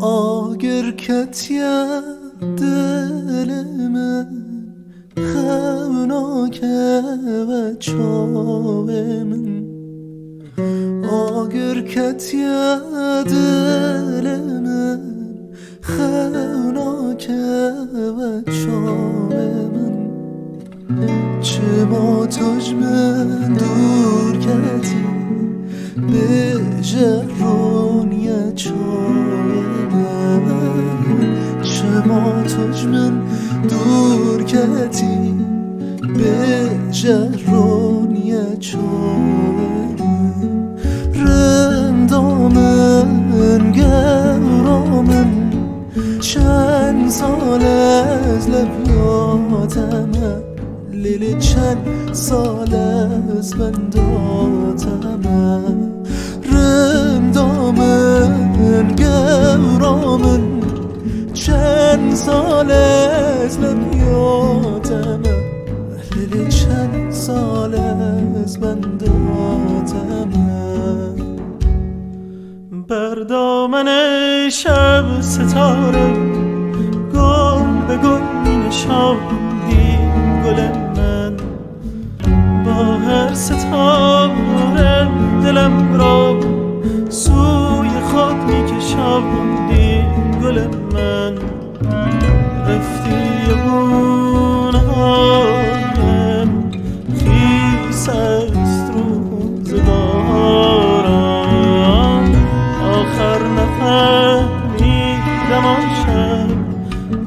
آگر کتیه دل من خوناکه و چاوه من آگر کتیه دل من خوناکه و چاوه من چه ما تج من دور کتی به جرونیه چاوه چما تج من دور کتی به جرونیه چاوه رندامن گرامن چند سال از لبیاتمه لیلی چند سال از بنداتمه رندامن گرامن چند سال از لبیاتمه لیلی چند سال از بنداتمه بر دامن شب ستاره گل به گل می نشاندی گل من با هر ستاره دلم را سوی خود می کشاندی گل من رفتی بونم خیس است روزگارم آخر نفهمیدم آن شب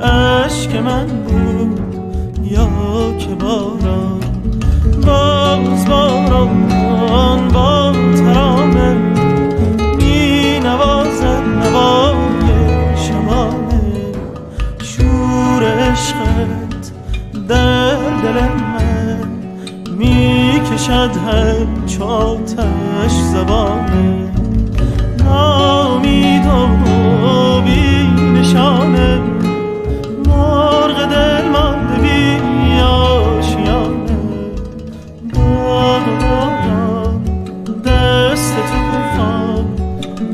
عشق من بود یا که باران باز باران با ترانه می نوازد نوای شبانه شور عشقت در دل من می کشد همچو آتش زبانه نامید و بی نشانه مرغ دل مانده بی آشیانه باد و باران دست طوفان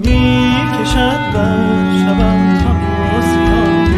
می کشد بر شبم تازیانه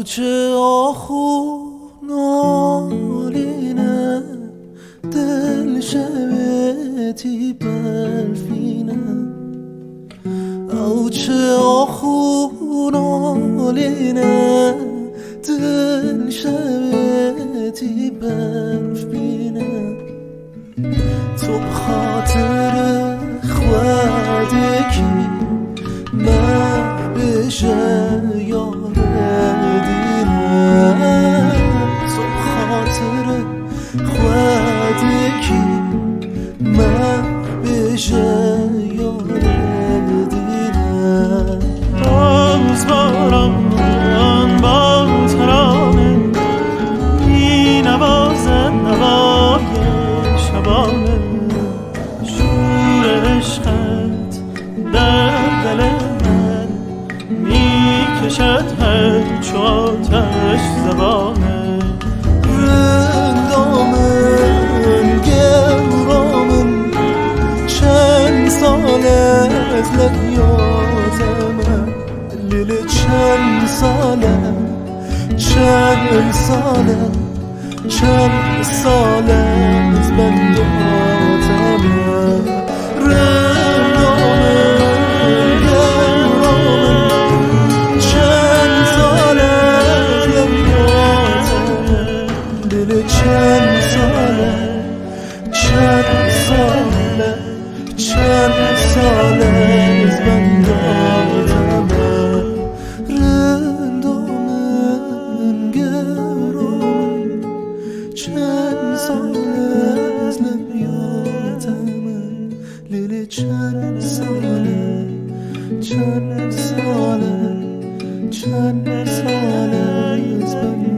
چه آخونالینه دل شبتی برفینه او چه آخونالینه دل شبتی برفینه تو بخاطر خودکی من بشه یاره تو خاطر خودکی من بشه یاره دیدم باز باران با ترانه می نوازد نوای شبانه شور عشقت در دل من می کشد همچو آتش زبانه رندامن گرامن چند سال از لبیاتمه لیل چند ساله چند ساله از بنداتمه رندامن گرامن چند ساله از لبیاتمه لیل چند ساله چند ساله از بنداتمه رندامن گرام چند سال از نمیاتمه لیلی چند ساله چند ساله از بنداتمه